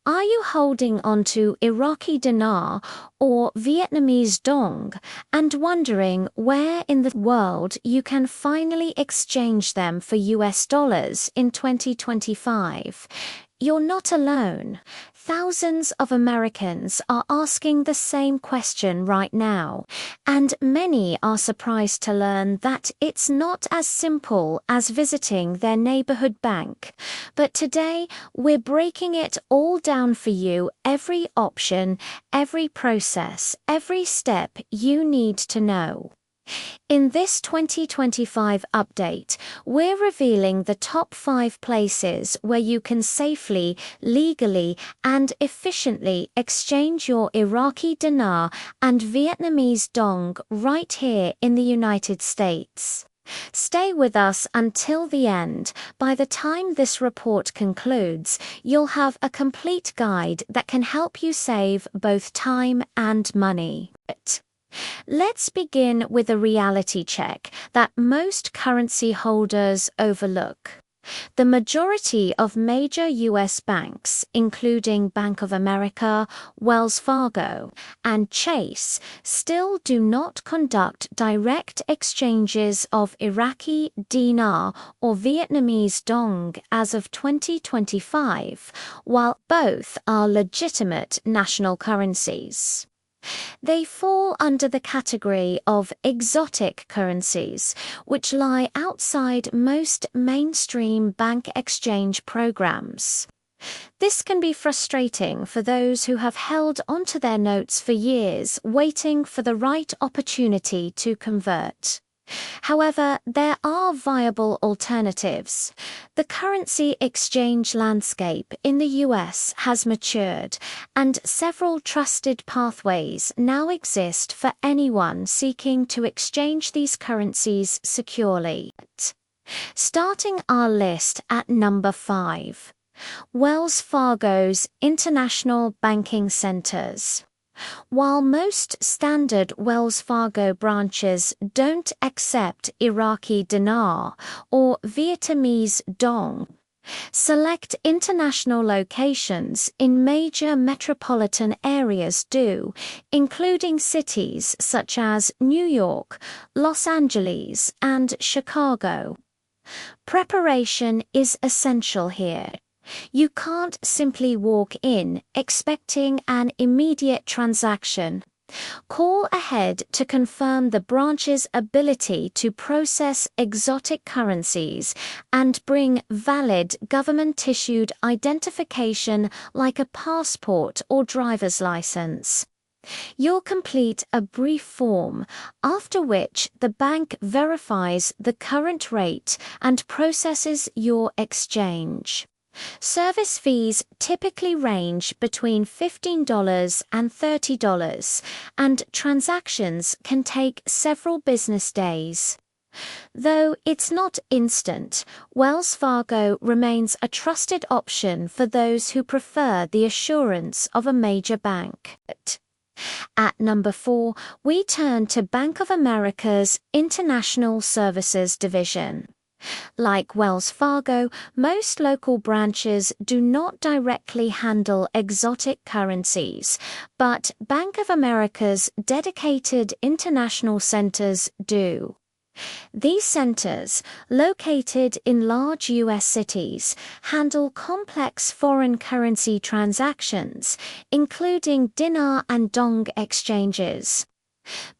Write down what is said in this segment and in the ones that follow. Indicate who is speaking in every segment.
Speaker 1: Are you holding onto Iraqi Dinar or Vietnamese Dong and wondering where in the world you can finally exchange them for US dollars in 2025? You're not alone. Thousands of Americans are asking the same question right now, and many are surprised to learn that it's not as simple as visiting their neighborhood bank. But today, we're breaking it all down for you, every option, every process, every step you need to know. In this 2025 update, we're revealing the top 5 places where you can safely, legally, and efficiently exchange your Iraqi dinar and Vietnamese dong right here in the United States. Stay with us until the end. By the time this report concludes, you'll have a complete guide that can help you save both time and money. Let's begin with a reality check that most currency holders overlook. The majority of major U.S. banks, including Bank of America, Wells Fargo, and Chase, still do not conduct direct exchanges of Iraqi dinar or Vietnamese dong as of 2025, while both are legitimate national currencies. They fall under the category of exotic currencies, which lie outside most mainstream bank exchange programs. This can be frustrating for those who have held onto their notes for years, waiting for the right opportunity to convert. However, there are viable alternatives. The currency exchange landscape in the US has matured, and several trusted pathways now exist for anyone seeking to exchange these currencies securely. Starting our list at number 5. Wells Fargo's International Banking Centers. While most standard Wells Fargo branches don't accept Iraqi dinar or Vietnamese dong, select international locations in major metropolitan areas do, including cities such as New York, Los Angeles, and Chicago. Preparation is essential here. You can't simply walk in expecting an immediate transaction. Call ahead to confirm the branch's ability to process exotic currencies and bring valid government-issued identification like a passport or driver's license. You'll complete a brief form, after which the bank verifies the current rate and processes your exchange. Service fees typically range between $15 and $30, and transactions can take several business days. Though it's not instant, Wells Fargo remains a trusted option for those who prefer the assurance of a major bank. At number 4, we turn to Bank of America's International Services Division. Like Wells Fargo, most local branches do not directly handle exotic currencies, but Bank of America's dedicated international centers do. These centers, located in large U.S. cities, handle complex foreign currency transactions, including dinar and dong exchanges.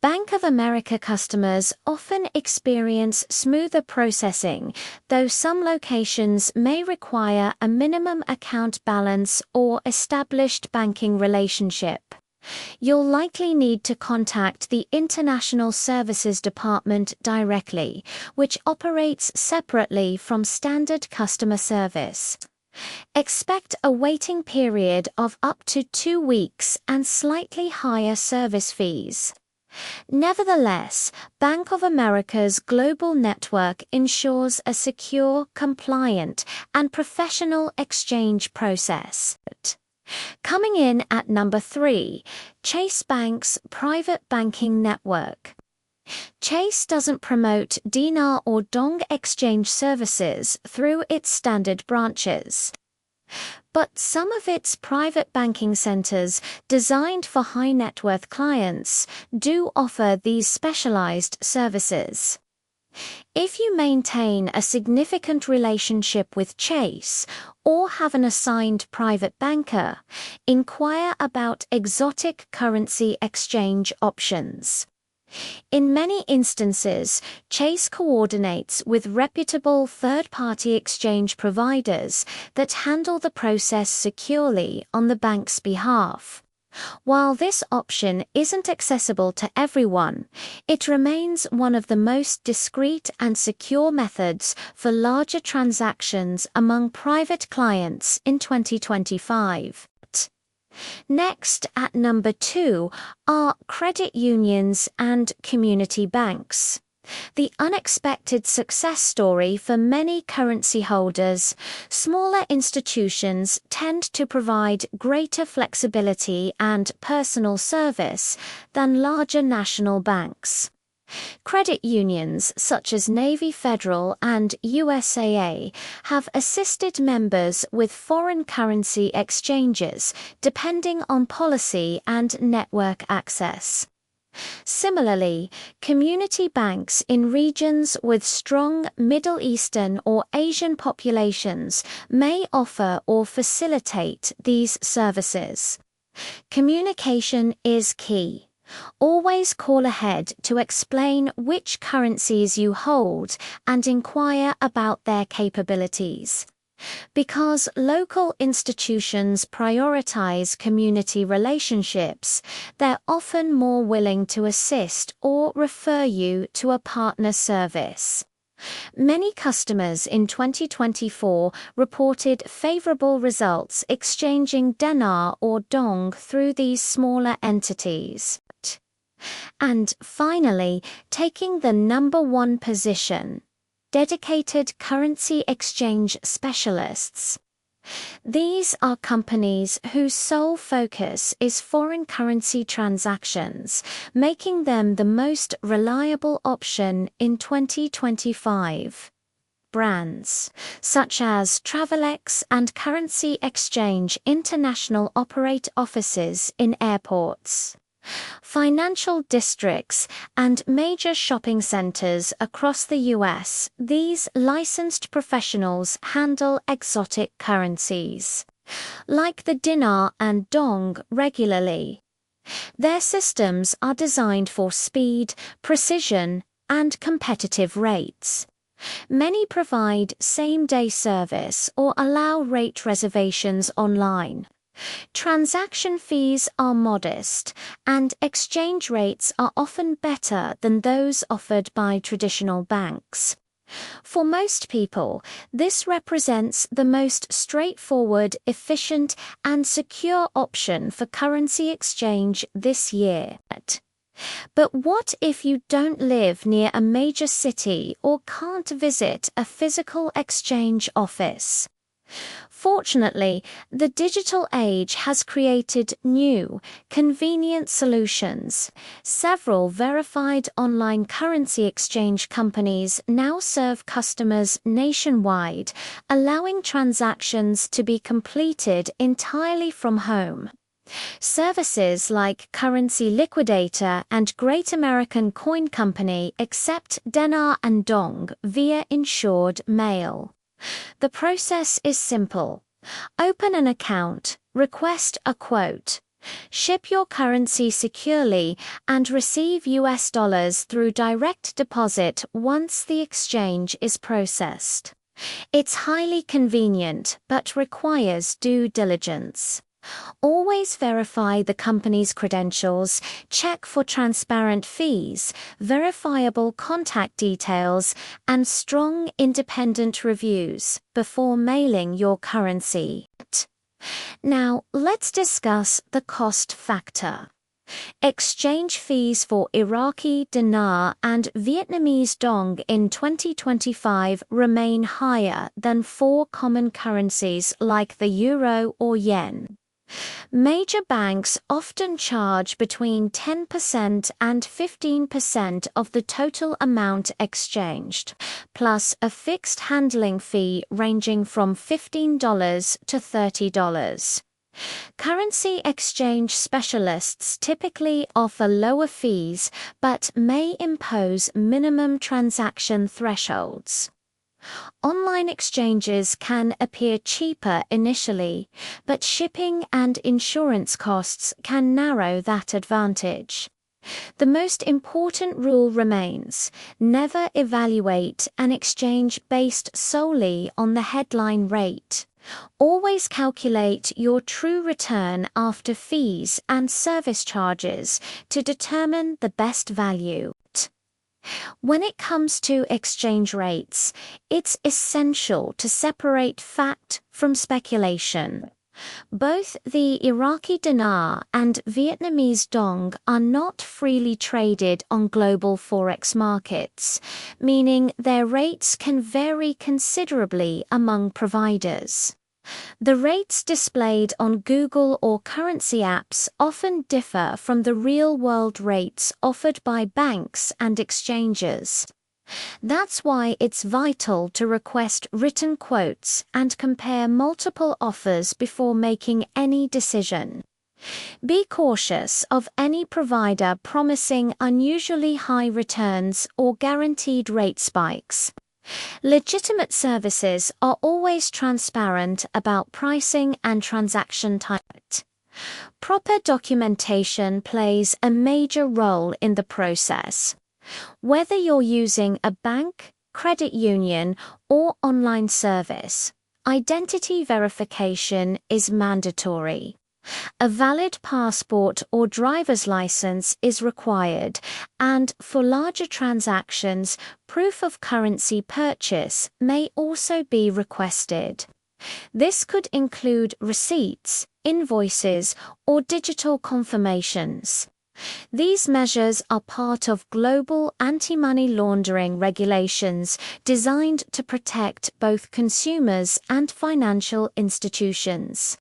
Speaker 1: Bank of America customers often experience smoother processing, though some locations may require a minimum account balance or established banking relationship. You'll likely need to contact the International Services Department directly, which operates separately from standard customer service. Expect a waiting period of up to 2 weeks and slightly higher service fees. Nevertheless, Bank of America's global network ensures a secure, compliant, and professional exchange process. Coming in at number 3, Chase Bank's private banking network. Chase doesn't promote dinar or dong exchange services through its standard branches. But some of its private banking centers, designed for high net worth clients, do offer these specialized services. If you maintain a significant relationship with Chase or have an assigned private banker, inquire about exotic currency exchange options. In many instances, Chase coordinates with reputable third-party exchange providers that handle the process securely on the bank's behalf. While this option isn't accessible to everyone, it remains one of the most discreet and secure methods for larger transactions among private clients in 2025. Next, at number 2, are credit unions and community banks. The unexpected success story for many currency holders, smaller institutions tend to provide greater flexibility and personal service than larger national banks. Credit unions such as Navy Federal and USAA have assisted members with foreign currency exchanges depending on policy and network access. Similarly, community banks in regions with strong Middle Eastern or Asian populations may offer or facilitate these services. Communication is key. Always call ahead to explain which currencies you hold and inquire about their capabilities. Because local institutions prioritize community relationships, they're often more willing to assist or refer you to a partner service. Many customers in 2024 reported favorable results exchanging dinar or dong through these smaller entities. And finally, taking the number 1 position, dedicated currency exchange specialists. These are companies whose sole focus is foreign currency transactions, making them the most reliable option in 2025. Brands such as Travelex and Currency Exchange International operate offices in airports, financial districts, and major shopping centers across the U.S. These licensed professionals handle exotic currencies, like the dinar and dong, regularly. Their systems are designed for speed, precision, and competitive rates. Many provide same-day service or allow rate reservations online. Transaction fees are modest, and exchange rates are often better than those offered by traditional banks. For most people, this represents the most straightforward, efficient, and secure option for currency exchange this year. But what if you don't live near a major city or can't visit a physical exchange office? Fortunately, the digital age has created new, convenient solutions. Several verified online currency exchange companies now serve customers nationwide, allowing transactions to be completed entirely from home. Services like Currency Liquidator and Great American Coin Company accept dinar and dong via insured mail. The process is simple. Open an account, request a quote, ship your currency securely, and receive US dollars through direct deposit once the exchange is processed. It's highly convenient but requires due diligence. Always verify the company's credentials, check for transparent fees, verifiable contact details, and strong independent reviews before mailing your currency. Now, let's discuss the cost factor. Exchange fees for Iraqi Dinar and Vietnamese Dong in 2025 remain higher than for common currencies like the euro or yen. Major banks often charge between 10% and 15% of the total amount exchanged, plus a fixed handling fee ranging from $15 to $30. Currency exchange specialists typically offer lower fees but may impose minimum transaction thresholds. Online exchanges can appear cheaper initially, but shipping and insurance costs can narrow that advantage. The most important rule remains: never evaluate an exchange based solely on the headline rate. Always calculate your true return after fees and service charges to determine the best value. When it comes to exchange rates, it's essential to separate fact from speculation. Both the Iraqi dinar and Vietnamese dong are not freely traded on global forex markets, meaning their rates can vary considerably among providers. The rates displayed on Google or currency apps often differ from the real-world rates offered by banks and exchanges. That's why it's vital to request written quotes and compare multiple offers before making any decision. Be cautious of any provider promising unusually high returns or guaranteed rate spikes. Legitimate services are always transparent about pricing and transaction type. Proper documentation plays a major role in the process. Whether you're using a bank, credit union, or online service, identity verification is mandatory. A valid passport or driver's license is required, and for larger transactions, proof of currency purchase may also be requested. This could include receipts, invoices, or digital confirmations. These measures are part of global anti-money laundering regulations designed to protect both consumers and financial institutions.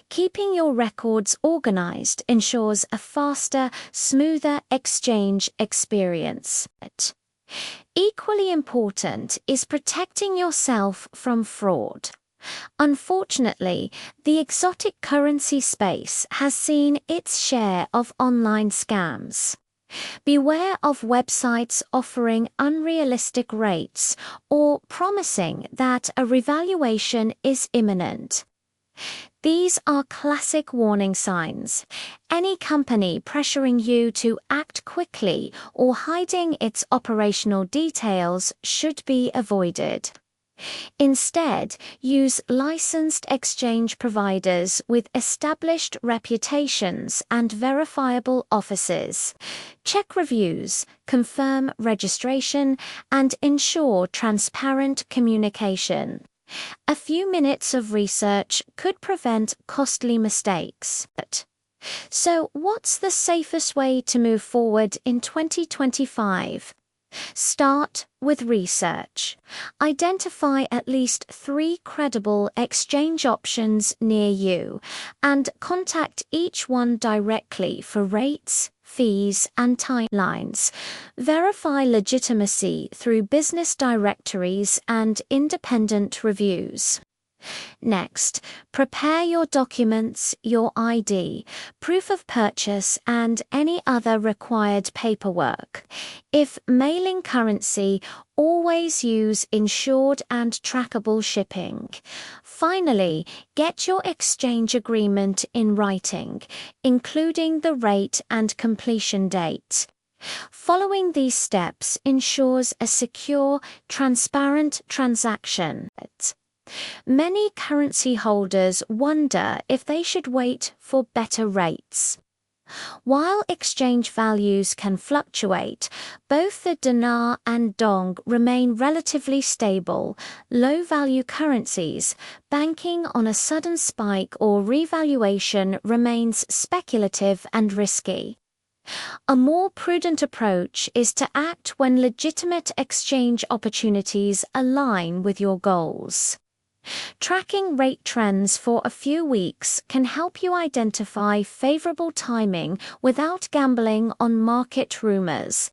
Speaker 1: Keeping your records organized ensures a faster, smoother exchange experience. Equally important is protecting yourself from fraud. Unfortunately, the exotic currency space has seen its share of online scams. Beware of websites offering unrealistic rates or promising that a revaluation is imminent. These are classic warning signs. Any company pressuring you to act quickly or hiding its operational details should be avoided. Instead, use licensed exchange providers with established reputations and verifiable offices. Check reviews, confirm registration, and ensure transparent communication. A few minutes of research could prevent costly mistakes. So, what's the safest way to move forward in 2025? Start with research. Identify at least 3 credible exchange options near you and contact each one directly for rates, fees, and timelines. Verify legitimacy through business directories and independent reviews. Next, prepare your documents, your ID, proof of purchase, and any other required paperwork. If mailing currency, always use insured and trackable shipping. Finally, get your exchange agreement in writing, including the rate and completion date. Following these steps ensures a secure, transparent transaction. Many currency holders wonder if they should wait for better rates. While exchange values can fluctuate, both the dinar and dong remain relatively stable. Low-value currencies, banking on a sudden spike or revaluation remains speculative and risky. A more prudent approach is to act when legitimate exchange opportunities align with your goals. Tracking rate trends for a few weeks can help you identify favorable timing without gambling on market rumors.